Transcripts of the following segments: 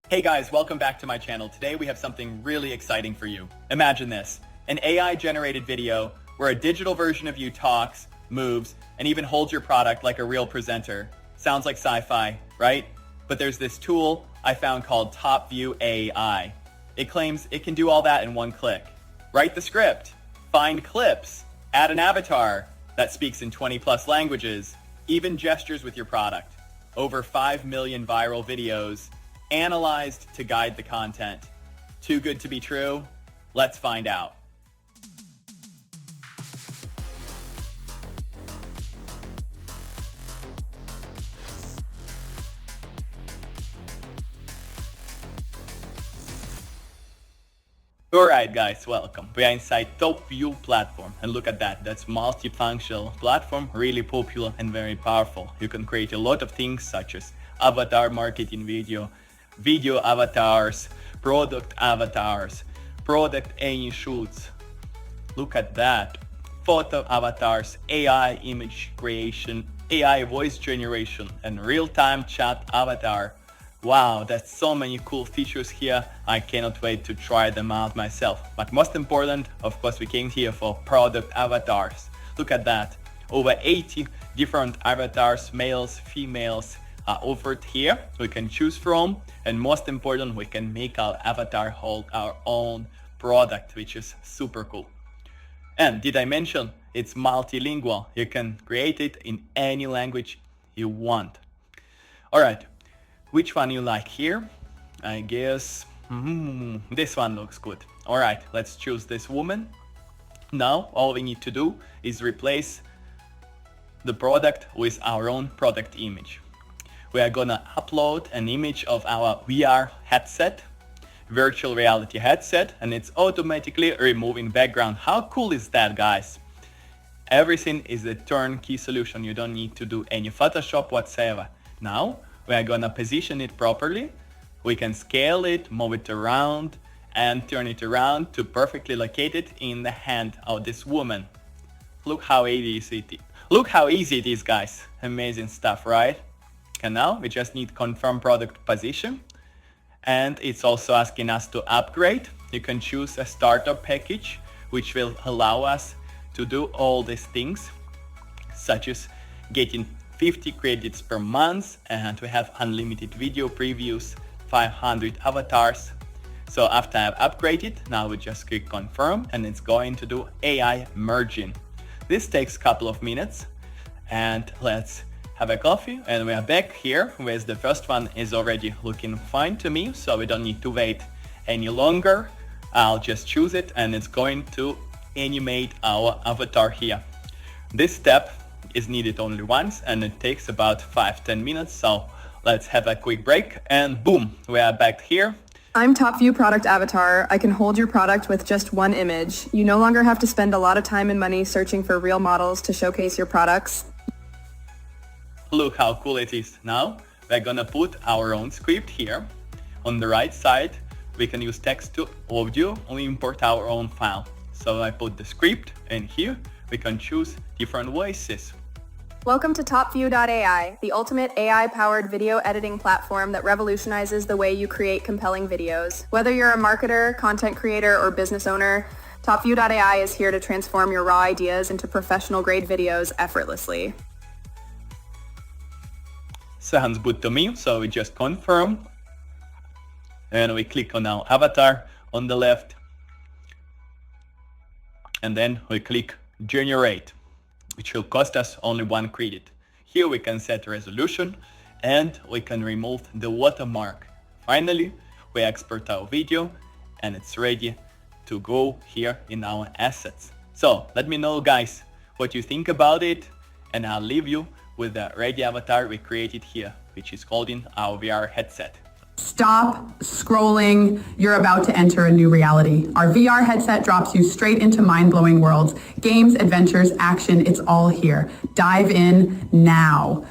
Hey guys, welcome back to my channel. Today we have something really exciting for you. Imagine this, an AI generated video where a digital version of you talks, moves, and even holds your product like a real presenter. Sounds like sci-fi, right? But there's this tool I found called TopView AI. It claims it can do all that in one click. Write the script, find clips, add an avatar that speaks in 20 plus languages, even gestures with your product. Over 5 million viral videos analyzed to guide the content. Too good to be true? Let's find out. Alright guys, welcome. We are inside TopView platform, and look at that, that's multifunctional platform, really popular and very powerful. You can create a lot of things such as avatar marketing video avatars, product any shoots. Look at that. Photo avatars, AI image creation, AI voice generation, and real-time chat avatar. Wow, that's so many cool features here. I cannot wait to try them out myself. But most important, of course, we came here for product avatars. Look at that. Over 80 different avatars, males, females, are offered here. We can choose from, and most important, we can make our avatar hold our own product, which is super cool. And did I mention it's multilingual? You can create it in any language you want. All right. Which one you like here? I guess this one looks good. All right, let's choose this woman. Now, all we need to do is replace the product with our own product image. We are gonna upload an image of our VR headset, virtual reality headset, and it's automatically removing background. How cool is that, guys? Everything is a turnkey solution. You don't need to do any Photoshop whatsoever. Now, we are gonna position it properly. We can scale it, move it around, and turn it around to perfectly locate it in the hand of this woman. Look how easy it is, guys. Amazing stuff, right? And now we just need confirm product position. And it's also asking us to upgrade. You can choose a starter package, which will allow us to do all these things, such as getting 50 credits per month, and we have unlimited video previews, 500 avatars. So after I've upgraded, now we just click confirm, and it's going to do AI merging. This takes a couple of minutes, and let's have a coffee, and we are back here with the first one is already looking fine to me, so we don't need to wait any longer. I'll just choose it, and it's going to animate our avatar here. This step is needed only once, and it takes about 5-10 minutes. So let's have a quick break, and boom, we are back here. I'm TopView Product Avatar. I can hold your product with just one image. You no longer have to spend a lot of time and money searching for real models to showcase your products. Look how cool it is. Now we're gonna put our own script here. On the right side, we can use text to audio, or import our own file. So I put the script, and here we can choose different voices. Welcome to TopView.ai, the ultimate AI-powered video editing platform that revolutionizes the way you create compelling videos. Whether you're a marketer, content creator, or business owner, TopView.ai is here to transform your raw ideas into professional-grade videos effortlessly. Sounds good to me, so we just confirm, and we click on our avatar on the left, and then we click generate, which will cost us only 1 credit. Here we can set resolution, and we can remove the watermark. Finally, we export our video, and it's ready to go here in our assets. So let me know, guys, what you think about it, and I'll leave you with the ready avatar we created here, which is holding our VR headset. Stop scrolling. You're about to enter a new reality. Our VR headset drops you straight into mind-blowing worlds. Games, adventures, action, it's all here. Dive in now.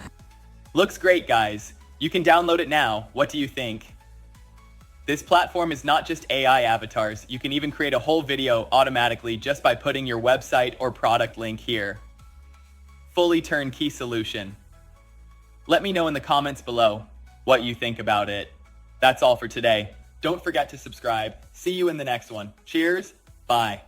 Looks great, guys. You can download it now. What do you think? This platform is not just AI avatars. You can even create a whole video automatically just by putting your website or product link here. Fully turnkey solution. Let me know in the comments below what you think about it. That's all for today. Don't forget to subscribe. See you in the next one. Cheers. Bye.